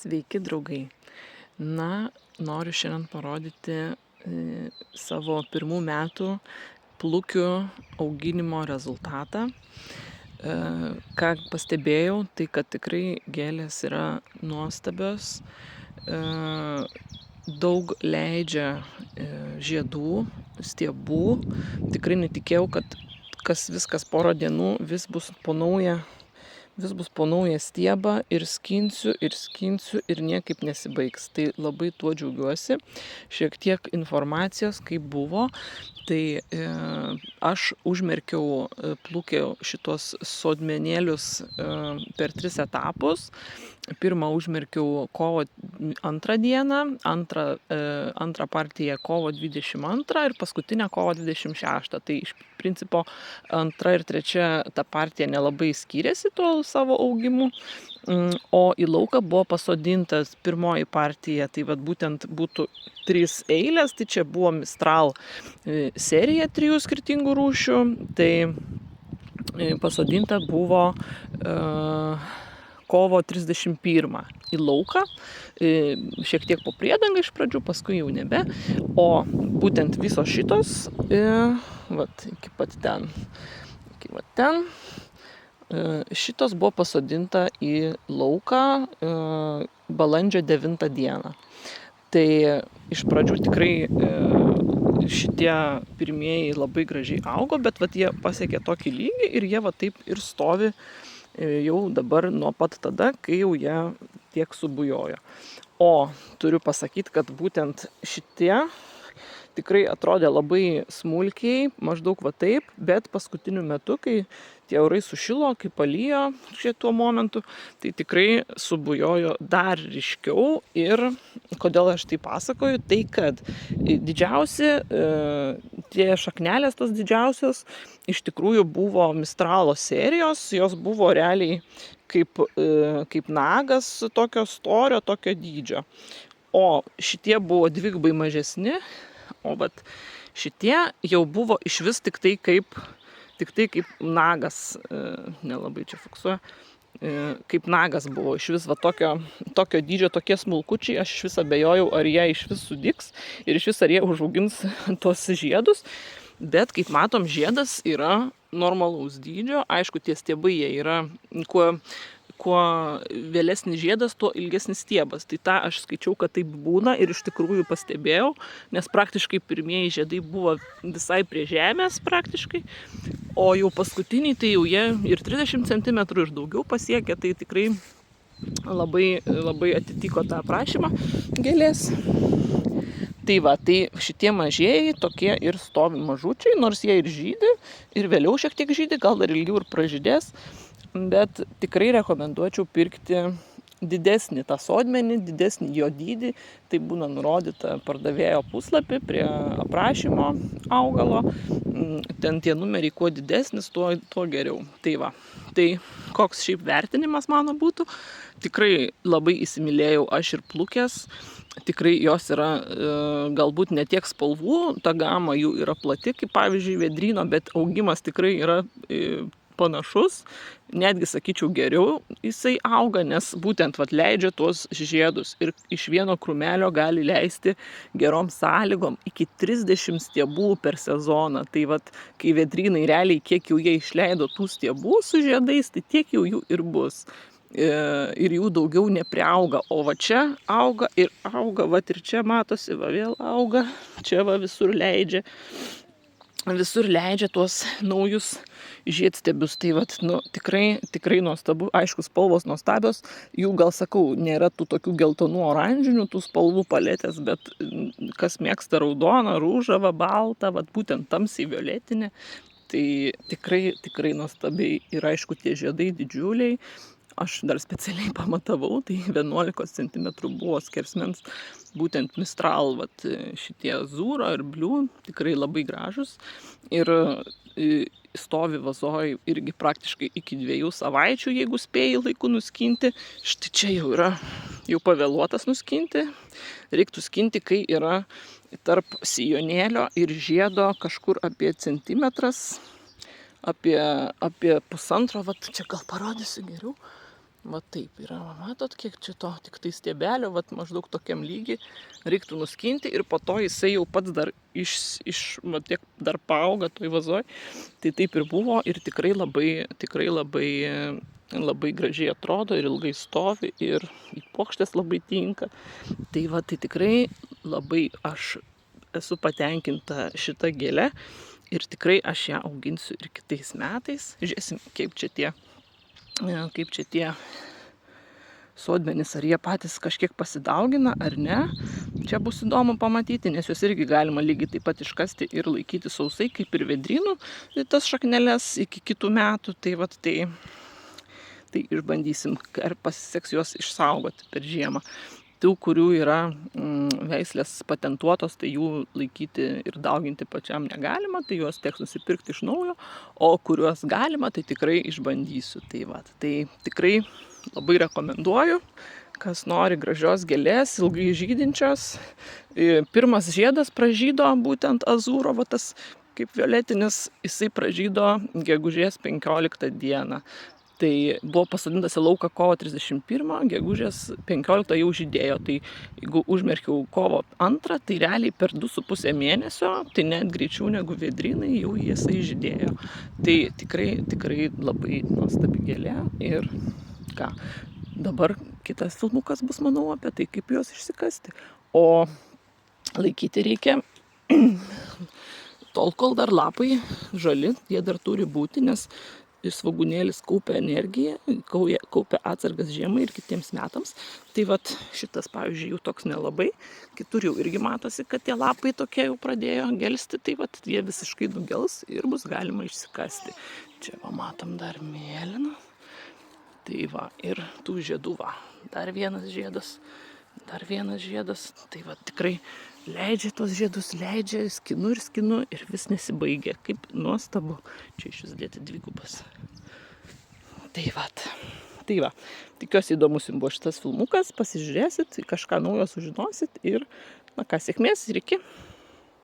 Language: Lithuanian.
Sveiki, draugai. Noriu šiandien parodyti savo pirmų metų plukių auginimo rezultatą. Ką pastebėjau, tai kad tikrai gėlės yra nuostabios, daug leidžia žiedų, stiebų. Tikrai netikėjau, kad viskas porą dienų vis bus po naują stiebą ir skinsiu ir niekaip nesibaigs. Tai labai tuo džiaugiuosi. Šiek tiek informacijos, kaip buvo. Tai aš užmerkiau, plukiau šitos sodmenėlius per 3 etapus. Pirmą užmerkiau kovo 2 dieną, antrą partiją kovo 22 ir paskutinę kovo 26. Tai iš principo 2 ir 3 ta partija nelabai skyrėsi tuo savo augimu, o į lauką buvo pasodintas pirmoji partija, tai vat būtent būtų 3 eilės, tai čia buvo Mistral serija 3 skirtingų rūšių, tai pasodinta buvo kovo 31 į lauką, šiek tiek po priedangą iš pradžių, paskui jau nebe, o būtent visos šitos, vat iki pat ten, šitos buvo pasodinta į lauką balandžio 9 dieną. Tai iš pradžių tikrai šitie pirmieji labai gražiai augo, bet vat jie pasiekė tokį lygį ir jie va taip ir stovi jau dabar nuo pat tada, kai jau jie tiek subujojo. O turiu pasakyti, kad būtent šitie tikrai atrodė labai smulkiai, maždaug va taip, bet paskutiniu metu, kai tie orai sušilo, kai palijo šituo momentu, tai tikrai subujojo dar ryškiau. Ir kodėl aš tai pasakoju, tai kad didžiausi, tie šaknelės tos didžiausios, iš tikrųjų buvo Mistralo serijos, jos buvo realiai kaip nagas tokio storio, tokio dydžio. O šitie buvo dvigubai mažesni, o vat šitie jau buvo išvis tik tai kaip nagas, nelabai čia fiksuoja, kaip nagas buvo išvis va tokio dydžio, tokie smulkučiai, aš išvis abejojau, ar jie išvis sudygs ir išvis ar jie užaugins tos žiedus, bet kaip matom, žiedas yra normalaus dydžio, aišku, tie stiebai jie yra, kuo vėlesnis žiedas, tuo ilgesnis stiebas. Tai tą aš skaičiau, kad taip būna ir iš tikrųjų pastebėjau, nes praktiškai pirmieji žiedai buvo visai prie žemės praktiškai, o jau paskutiniai tai jau jie ir 30 cm ir daugiau pasiekė, tai tikrai labai, labai atitiko tą aprašymą gėlės. Tai va, tai šitie mažieji tokie ir stovi mažučiai, nors jie ir žydi, ir vėliau šiek tiek žydi, gal dar ilgiau ir pražydės. Bet tikrai rekomenduočiau pirkti didesnį tą sodmenį, didesnį jo dydį. Tai būna nurodyta pardavėjo puslapį prie aprašymo augalo. Ten tie numeriai kuo didesnis, tuo geriau. Tai va, tai koks šiaip vertinimas mano būtų. Tikrai labai įsimylėjau aš ir plukės. Tikrai jos yra galbūt ne tiek spalvų, ta gama jų yra plati, kaip pavyzdžiui Vėdryno, bet augimas tikrai yra panašus, netgi sakyčiau geriau jisai auga, nes būtent vat leidžia tuos žiedus ir iš vieno krūmelio gali leisti gerom sąlygom iki 30 stiebų per sezoną. Tai vat, kai Vėdrynai realiai kiek jau jie išleido tų stiebų su žiedais, tai tiek jau jų ir bus. Ir jų daugiau nepriauga, o va čia auga ir auga, va ir čia matosi, va vėl auga, čia va visur leidžia tuos naujus žiedstiebius. Tai vat, tikrai nuostabu, aišku, spalvos nuostabios, jų gal sakau, nėra tų tokių geltonų oranžinių, tų spalvų paletės, bet kas mėgsta raudoną, rūžavą, baltą, vat būtent tamsiai violetinę, tai tikrai nuostabiai ir aišku, tie žiedai didžiuliai. Aš dar specialiai pamatavau, tai 11 cm buvo skersmens būtent Mistral, vat šitie Zūro ir Bliu, tikrai labai gražus. Ir stovi vazoj irgi praktiškai iki 2 savaičių, jeigu spėjai laiku nuskinti. Štai čia jau yra pavėluotas nuskinti. Reiktų skinti, kai yra tarp sijonėlio ir žiedo kažkur apie centimetras, apie 1,5, vat čia gal parodysiu geriau. Va taip yra, va, matot, kiek čia to, tik tai stiebelio, va, maždaug tokiam lygiai reiktų nuskinti ir po to jisai jau pats dar va, tiek dar paauga toj vazoj. Tai taip ir buvo ir tikrai labai gražiai atrodo ir ilgai stovi ir į puokštės labai tinka. Tai va, tai tikrai labai aš esu patenkinta šita gėle ir tikrai aš ją auginsiu ir kitais metais. Žiūrėsim, kaip čia tie sodmenys, ar jie patys kažkiek pasidaugina ar ne. Čia bus įdomu pamatyti, nes juos irgi galima lygiai taip pat iškasti ir laikyti sausai, kaip ir vedrynų, tas šakneles iki kitų metų. Tai vat tai išbandysim, ar pasiseks juos išsaugoti per žiemą. Tų, kurių yra veislės patentuotos, tai jų laikyti ir dauginti pačiam negalima, tai juos teks nusipirkti iš naujo, o kuriuos galima, tai tikrai išbandysiu. Tai tikrai labai rekomenduoju, kas nori gražios gėlės, ilgai žydinčios. Pirmas žiedas pražydo būtent azūro, va tas kaip violetinis, jisai pražydo gegužės 15 dieną. Tai buvo pasodintas į lauką kovo 31, gegužės 15 jau žydėjo. Tai jeigu užmerkiau kovo 2, tai realiai per 2,5 mėnesio, tai net greičiau negu vedrynai, jau jisai žydėjo. Tai tikrai labai nuostabi gėlė. Ir ką, dabar kitas filmukas bus, manau, apie tai, kaip juos išsikasti. O laikyti reikia tol, kol dar lapai žali, jie dar turi būti, nes svogūnėlis kaupia energiją, kaupia atsargas žiemai ir kitiems metams. Tai vat šitas, pavyzdžiui, jų toks nelabai. Kitur jau irgi matosi, kad tie lapai tokie jau pradėjo gelsti, tai vat jie visiškai nugels ir bus galima išsikasti. Čia va matom dar mėlyną. Tai va, ir tų žiedų va. Dar vienas žiedas. Tai va tikrai leidžia tos žiedus, skinu ir vis nesibaigia. Kaip nuostabu. Čia iš vis dėti dvigubas. Tai va. Tikiuosi įdomus jums buvo šitas filmukas. Pasižiūrėsit, kažką naujo sužinosit ir, na ką, sėkmės ir iki.